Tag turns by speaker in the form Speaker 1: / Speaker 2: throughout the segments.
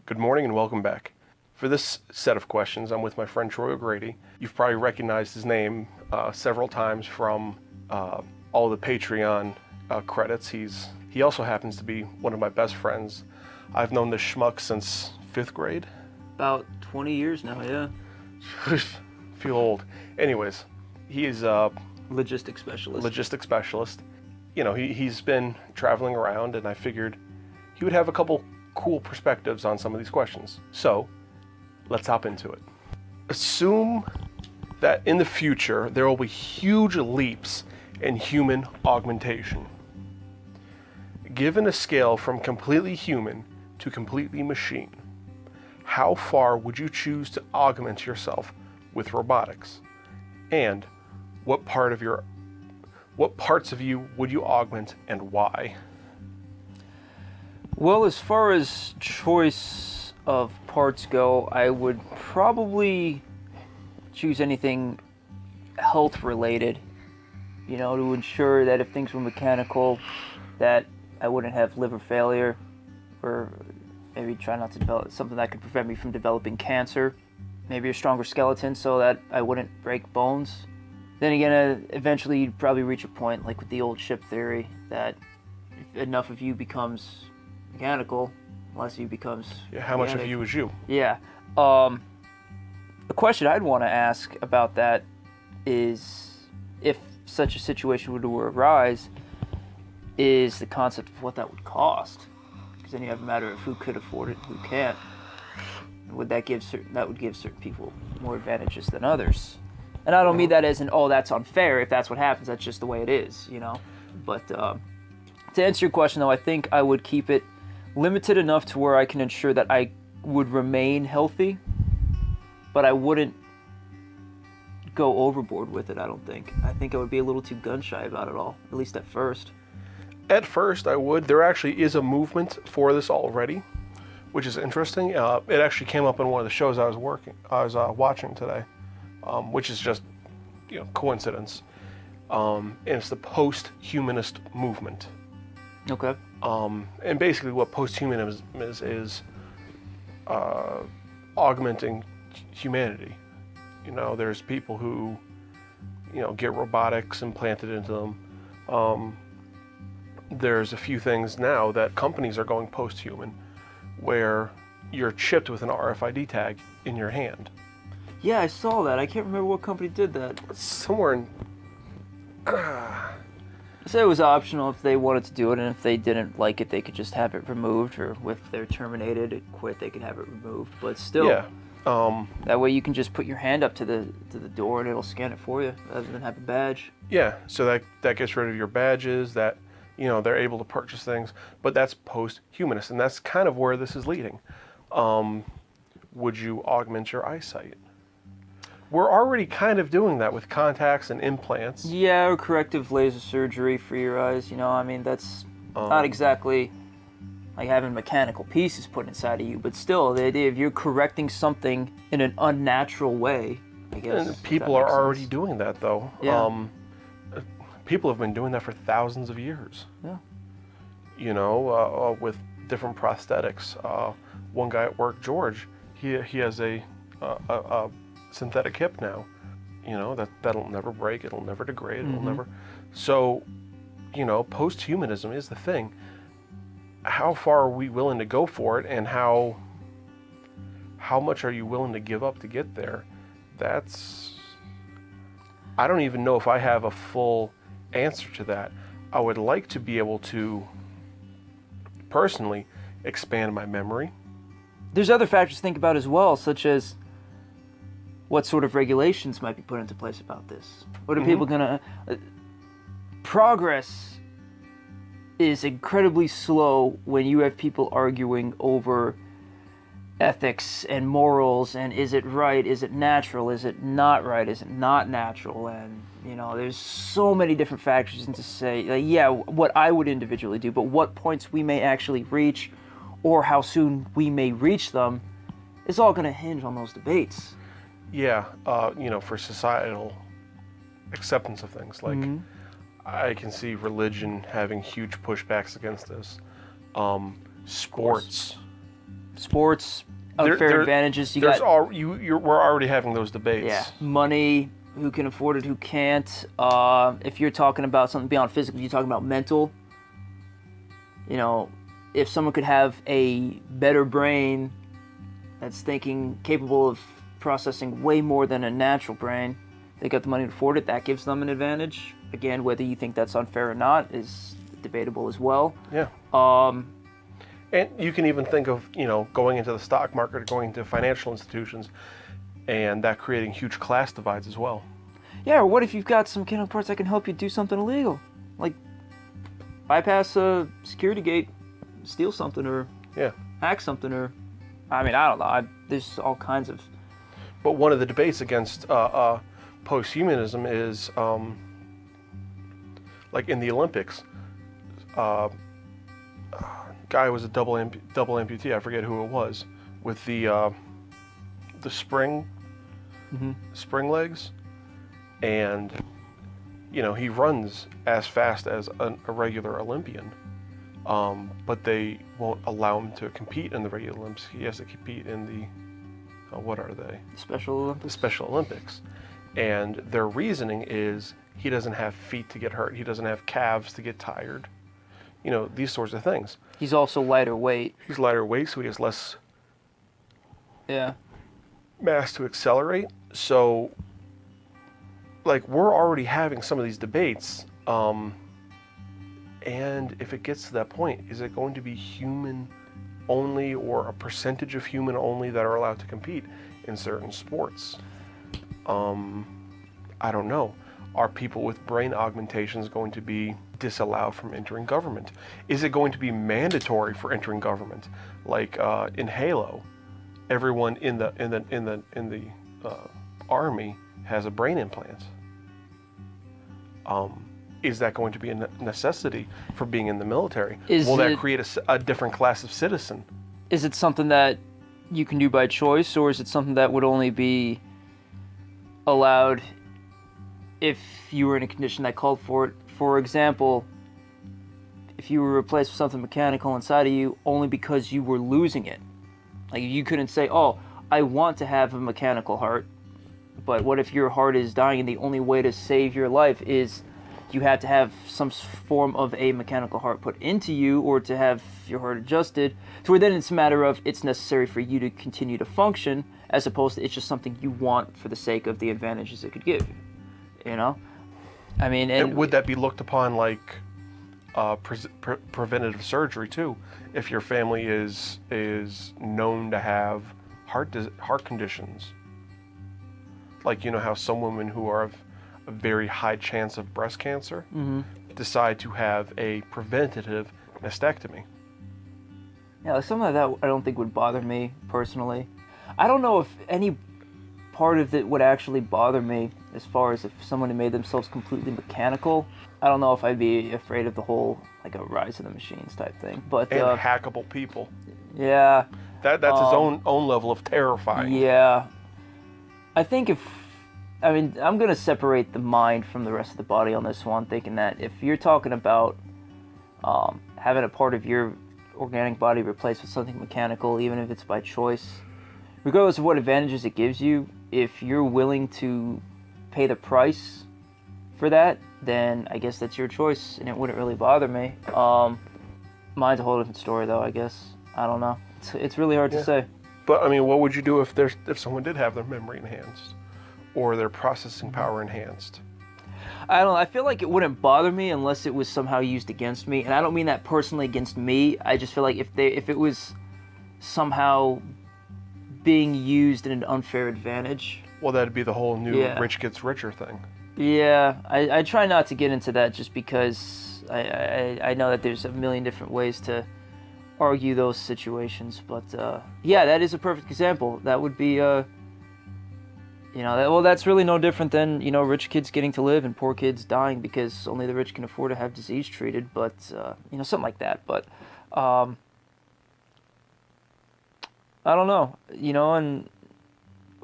Speaker 1: Good morning and welcome back. For this set of questions, I'm with my friend Troy O'Grady. You've probably recognized his name several times from all the Patreon credits. He also happens to be one of my best friends. I've known this schmuck since 5th grade.
Speaker 2: About 20 years now, yeah.
Speaker 1: Feel old. Anyways, he is a
Speaker 2: Logistics specialist.
Speaker 1: You know, he's been traveling around, and I figured he would have a couple cool perspectives on some of these questions. So, let's hop into it. Assume that in the future there will be huge leaps in human augmentation. Given a scale from completely human to completely machine, how far would you choose to augment yourself with robotics? And what parts of you would you augment and why?
Speaker 2: Well, as far as choice of parts go, I would probably choose anything health related, you know, to ensure that if things were mechanical, that I wouldn't have liver failure, or maybe try not to develop something that could prevent me from developing cancer. Maybe a stronger skeleton so that I wouldn't break bones. Then again, eventually you'd probably reach a point, like with the old ship theory, that if enough of you becomes mechanical, less of you becomes...
Speaker 1: Yeah, how much of you is you?
Speaker 2: Yeah. The question I'd want to ask about that is, if such a situation were to arise, is the concept of what that would cost. Because then you have a matter of who could afford it and who can't. Would that give certain people more advantages than others? And I don't mean that as in, oh, that's unfair. If that's what happens, that's just the way it is, you know? But to answer your question, though, I think I would keep it limited enough to where I can ensure that I would remain healthy, but I wouldn't go overboard with it, I don't think. I think I would be a little too gun-shy about it all, at least at first.
Speaker 1: At first, I would. There actually is a movement for this already, which is interesting. It actually came up in one of the shows I was watching today, which is just, you know, coincidence. And it's the post-humanist movement.
Speaker 2: Okay.
Speaker 1: And basically, what post-humanism is augmenting humanity. You know, there's people who, you know, get robotics implanted into them. There's a few things now that companies are going post-human, where you're chipped with an RFID tag in your hand.
Speaker 2: Yeah, I saw that. I can't remember what company did that.
Speaker 1: Somewhere in...
Speaker 2: So it was optional if they wanted to do it, and if they didn't like it, they could just have it removed, or if they're terminated and quit, they could have it removed. But still,
Speaker 1: yeah.
Speaker 2: That way you can just put your hand up to the door and it'll scan it for you, rather than have a badge.
Speaker 1: Yeah, so that gets rid of your badges, that, you know, they're able to purchase things, but that's post-humanist, and that's kind of where this is leading. Would you augment your eyesight? We're already kind of doing that with contacts and implants.
Speaker 2: Yeah, or corrective laser surgery for your eyes, you know, I mean, that's not exactly like having mechanical pieces put inside of you, but still, the idea of you're correcting something in an unnatural way, I guess.
Speaker 1: And people are already doing that, though.
Speaker 2: Yeah.
Speaker 1: People have been doing that for thousands of years.
Speaker 2: Yeah.
Speaker 1: You know, with different prosthetics. One guy at work, George, he has a synthetic hip now. You know, that'll never break, it'll never degrade, it'll never... So, you know, post-humanism is the thing. How far are we willing to go for it, and how much are you willing to give up to get there? That's... I don't even know if I have a full answer to that. I would like to be able to personally expand my memory.
Speaker 2: There's other factors to think about as well, such as what sort of regulations might be put into place about this. What are people gonna... Progress is incredibly slow when you have people arguing over ethics and morals, and is it right, is it natural, is it not right, is it not natural, and, you know, there's so many different factors into say, like, yeah, what I would individually do, but what points we may actually reach, or how soon we may reach them, is all gonna hinge on those debates.
Speaker 1: Yeah, you know, for societal acceptance of things, like, I can see religion having huge pushbacks against this. Sports,
Speaker 2: sports,
Speaker 1: There-
Speaker 2: unfair
Speaker 1: there-
Speaker 2: advantages.
Speaker 1: We're already having those debates.
Speaker 2: Yeah, money, who can afford it, who can't. If you're talking about something beyond physical, you're talking about mental. You know, if someone could have a better brain that's capable of processing way more than a natural brain, they got the money to afford it, that gives them an advantage. Again, whether you think that's unfair or not is debatable as well.
Speaker 1: Yeah. And you can even think of, going into the stock market or going into financial institutions and that creating huge class divides as well.
Speaker 2: Yeah, or what if you've got some mechanical parts that can help you do something illegal? Like bypass a security gate, steal something, or hack something, or... I mean, I don't know. There's all kinds of...
Speaker 1: But one of the debates against post-humanism is, like in the Olympics, guy was a double amputee. I forget who it was, with the spring legs, and he runs as fast as a regular Olympian, but they won't allow him to compete in the regular Olympics. He has to compete in the what are they?
Speaker 2: Special Olympics.
Speaker 1: The Special Olympics, and their reasoning is he doesn't have feet to get hurt. He doesn't have calves to get tired. These sorts of things.
Speaker 2: He's also lighter weight.
Speaker 1: He's lighter weight, so he has less
Speaker 2: Yeah.
Speaker 1: mass to accelerate. So, like, we're already having some of these debates. And if it gets to that point, is it going to be human only or a percentage of human only that are allowed to compete in certain sports? I don't know. Are people with brain augmentations going to be disallowed from entering government? Is it going to be mandatory for entering government? Like in Halo, everyone in the army has a brain implant. Is that going to be a necessity for being in the military? Will that create a different class of citizen?
Speaker 2: Is it something that you can do by choice, or is it something that would only be allowed if you were in a condition that called for it? For example, if you were replaced with something mechanical inside of you only because you were losing it. Like, you couldn't say, oh, I want to have a mechanical heart, but what if your heart is dying and the only way to save your life is you had to have some form of a mechanical heart put into you, or to have your heart adjusted, to where then it's a matter of it's necessary for you to continue to function, as opposed to it's just something you want for the sake of the advantages it could give you. I mean, and
Speaker 1: would that be looked upon like preventative surgery too? If your family is known to have heart conditions, like how some women who are of a very high chance of breast cancer decide to have a preventative mastectomy.
Speaker 2: Yeah, like something like that I don't think would bother me personally. I don't know if any part of it would actually bother me as far as if someone had made themselves completely mechanical. I don't know if I'd be afraid of the whole, like, a rise of the machines type thing. But
Speaker 1: And hackable people.
Speaker 2: Yeah.
Speaker 1: That's its own level of terrifying.
Speaker 2: Yeah. I think I'm going to separate the mind from the rest of the body on this one, thinking that if you're talking about having a part of your organic body replaced with something mechanical, even if it's by choice, regardless of what advantages it gives you, if you're willing to pay the price for that, then I guess that's your choice, and it wouldn't really bother me. Mine's a whole different story, though, I guess. I don't know. It's really hard to say.
Speaker 1: But, I mean, what would you do if someone did have their memory enhanced or their processing power enhanced?
Speaker 2: I don't know. I feel like it wouldn't bother me unless it was somehow used against me. And I don't mean that personally against me. I just feel like if it was somehow being used in an unfair advantage.
Speaker 1: Well, that'd be the whole new rich gets richer thing.
Speaker 2: Yeah, I try not to get into that just because I know that there's a million different ways to argue those situations. But yeah, that is a perfect example. That would be, that's really no different than, rich kids getting to live and poor kids dying because only the rich can afford to have disease treated. But, something like that. But I don't know, and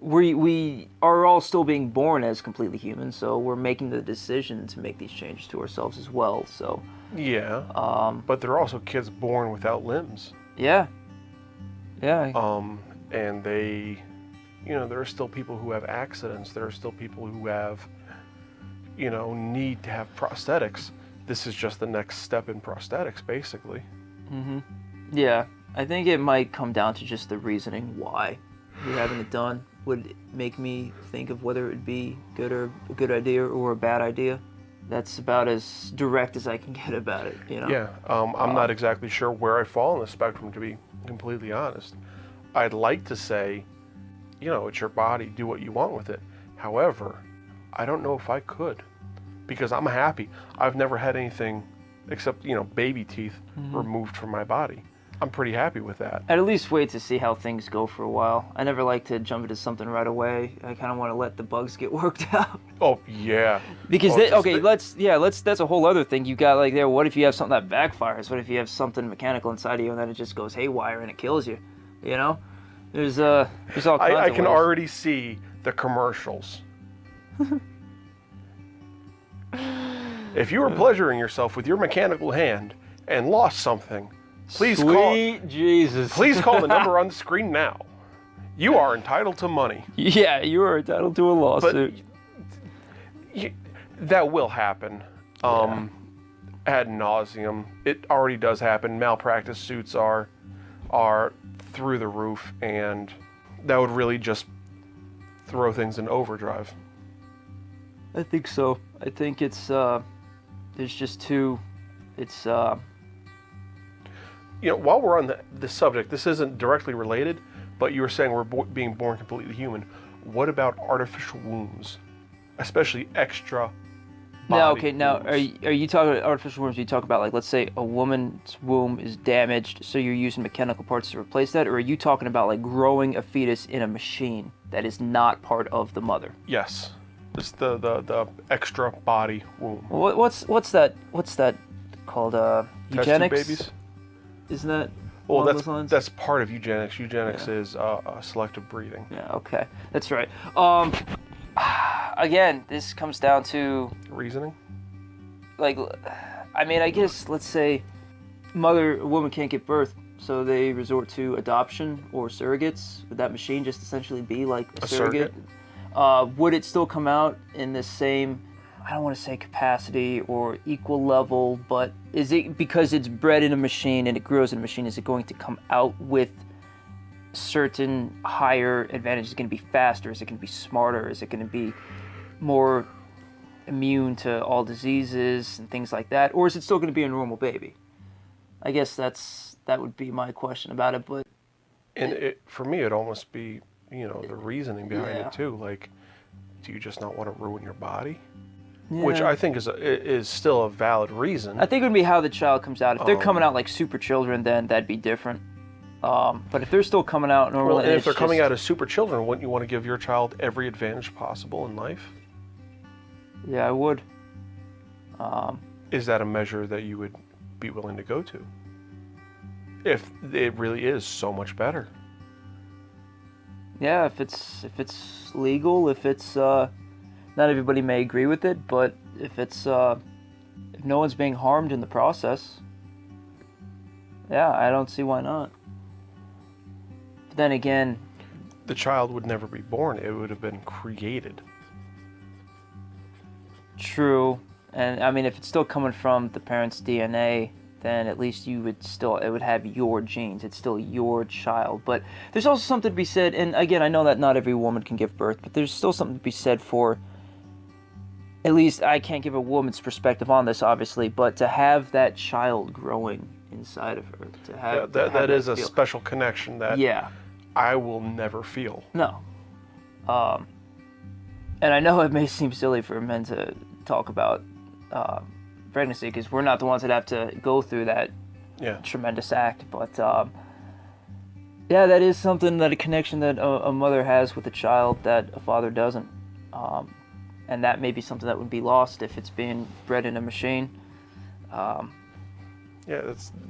Speaker 2: we are all still being born as completely human, so we're making the decision to make these changes to ourselves as well. So
Speaker 1: yeah, but there are also kids born without limbs.
Speaker 2: Yeah, Yeah.
Speaker 1: And they, there are still people who have accidents. There are still people who have, need to have prosthetics. This is just the next step in prosthetics, basically.
Speaker 2: Mm-hmm. Yeah. I think it might come down to just the reasoning why you're having it done would make me think of whether it would be a good idea or a bad idea. That's about as direct as I can get about it,
Speaker 1: Yeah, I'm not exactly sure where I fall on the spectrum, to be completely honest. I'd like to say, it's your body, do what you want with it. However, I don't know if I could, because I'm happy. I've never had anything except, baby teeth removed from my body. I'm pretty happy with that.
Speaker 2: I'd at least wait to see how things go for a while. I never like to jump into something right away. I kind of want to let the bugs get worked out.
Speaker 1: Oh yeah.
Speaker 2: Because that's a whole other thing you got like there. What if you have something that backfires? What if you have something mechanical inside of you and then it just goes haywire and it kills you? There's all kinds of
Speaker 1: I can
Speaker 2: ways.
Speaker 1: already see the commercials. If you were pleasuring yourself with your mechanical hand and lost something, please
Speaker 2: Jesus.
Speaker 1: Please call the number on the screen now. You are entitled to money.
Speaker 2: Yeah, you are entitled to a lawsuit.
Speaker 1: But that will happen. Ad nauseum. It already does happen. Malpractice suits are through the roof, and that would really just throw things in overdrive.
Speaker 2: I think so. I think it's there's just too. It's
Speaker 1: while we're on the subject, this isn't directly related, but you were saying we're being born completely human. What about artificial wombs, especially extra body wombs?
Speaker 2: Now, are you talking about artificial wombs? You talk about, like, let's say a woman's womb is damaged, so you're using mechanical parts to replace that, or are you talking about like growing a fetus in a machine that is not part of the mother?
Speaker 1: Yes, it's the extra body womb.
Speaker 2: Well, what's that called? Eugenics?
Speaker 1: Test tube babies?
Speaker 2: Isn't that?
Speaker 1: Well, that's part of eugenics. Eugenics is selective breeding.
Speaker 2: Yeah. Okay, that's right. Again, this comes down to
Speaker 1: reasoning.
Speaker 2: Like, I guess let's say a woman can't give birth, so they resort to adoption or surrogates. Would that machine just essentially be like a surrogate? Would it still come out in the same, I don't want to say capacity or equal level, but is it, because it's bred in a machine and it grows in a machine, is it going to come out with certain higher advantages? Is it going to be faster? Is it going to be smarter? Is it going to be more immune to all diseases and things like that? Or is it still going to be a normal baby? I guess that would be my question about it. But
Speaker 1: for me, it'd almost be, the reasoning behind it too. Like, do you just not want to ruin your body? Yeah. Which I think is still a valid reason.
Speaker 2: I think it would be how the child comes out. If they're coming out like super children, then that'd be different. But if they're still coming out normally,
Speaker 1: well, and if they're coming out as super children, wouldn't you want to give your child every advantage possible in life?
Speaker 2: Yeah, I would.
Speaker 1: Is that a measure that you would be willing to go to? If it really is so much better.
Speaker 2: Yeah, if it's legal, if it's not everybody may agree with it, but if no one's being harmed in the process, yeah, I don't see why not. But then again,
Speaker 1: the child would never be born. It would have been created.
Speaker 2: True. And I mean, if it's still coming from the parent's DNA, then at least it would have your genes. It's still your child. But there's also something to be said, and again, I know that not every woman can give birth, but there's still something to be said for, at least I can't give a woman's perspective on this, obviously, but to have that child growing inside of her, to have
Speaker 1: that is a special connection that
Speaker 2: yeah.
Speaker 1: I will never feel.
Speaker 2: No. And I know it may seem silly for men to talk about pregnancy, because we're not the ones that have to go through that tremendous act, but yeah, that is something, that a connection that a mother has with a child that a father doesn't, and that may be something that would be lost if it's being bred in a machine.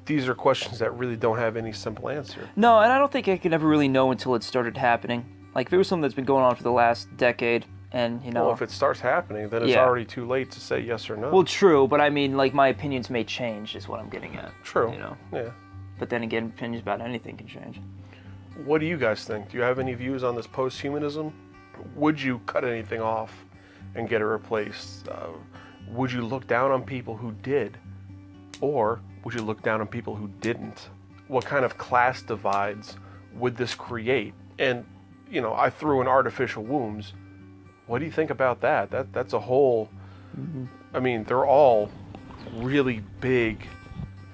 Speaker 1: These are questions that really don't have any simple answer.
Speaker 2: No, and I don't think I could ever really know until it started happening. Like, if it was something that's been going on for the last decade, and
Speaker 1: well, if it starts happening, then it's already too late to say yes or no.
Speaker 2: Well, true, but I mean, like, my opinions may change, is what I'm getting at.
Speaker 1: True.
Speaker 2: Yeah.
Speaker 1: But
Speaker 2: then again, opinions about anything can change.
Speaker 1: what do you guys think? Do you have any views on this post-humanism? Would you cut anything off and get it replaced? Would you look down on people who did? Or would you look down on people who didn't? What kind of class divides would this create? And, you know, I threw in artificial wombs. What do you think about that? That's a whole, I mean, they're all really big,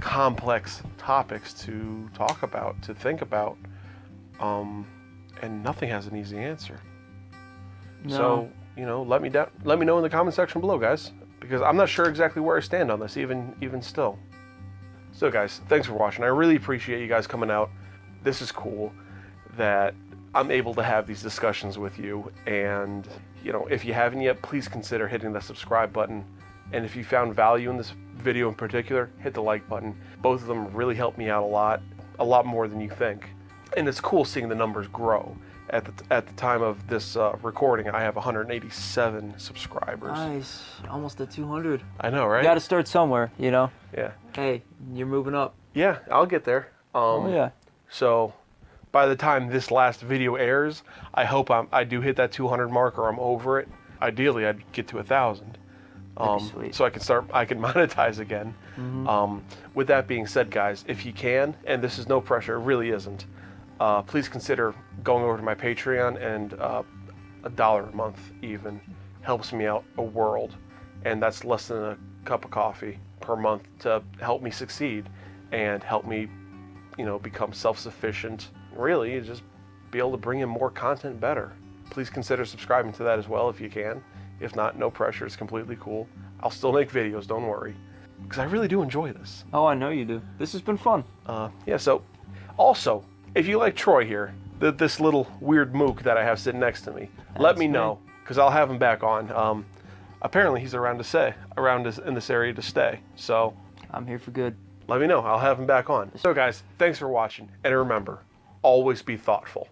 Speaker 1: complex topics to talk about, to think about, and nothing has an easy answer.
Speaker 2: No.
Speaker 1: So, you know, let me know in the comment section below, guys, because I'm not sure exactly where I stand on this, even still. So, guys, thanks for watching. I really appreciate you guys coming out. This is cool that I'm able to have these discussions with you, and, you know, if you haven't yet, please consider hitting the subscribe button. And if you found value in this video in particular, hit the like button. Both of them really help me out a lot more than you think. And it's cool seeing the numbers grow. At the time of this recording, I have 187 subscribers.
Speaker 2: Nice. Almost at 200.
Speaker 1: I know, right?
Speaker 2: You got to start somewhere, you know?
Speaker 1: Yeah.
Speaker 2: Hey, you're moving up.
Speaker 1: Yeah, I'll get there.
Speaker 2: Oh, yeah.
Speaker 1: So, by the time this last video airs, I hope I do hit that 200 mark, or I'm over it. Ideally, I'd get to 1,000.
Speaker 2: That'd be sweet.
Speaker 1: So I can monetize again. With that being said, guys, if you can, and this is no pressure, it really isn't, please consider going over to my Patreon, and $1 a month even helps me out a world, and that's less than a cup of coffee per month to help me succeed and help me, you know, become self-sufficient. Really, just be able to bring in more content better. Please consider subscribing to that as well if you can. If not, no pressure. It's completely cool. I'll still make videos, don't worry, because I really do enjoy this.
Speaker 2: Oh, I know you do. This has been fun.
Speaker 1: Yeah, so also, if you like Troy here, this little weird mook that I have sitting next to me, let me know, because I'll have him back on. Apparently he's around in this area to stay, so
Speaker 2: I'm here for good.
Speaker 1: let me know. I'll have him back on. So guys, thanks for watching, and remember, always be thoughtful.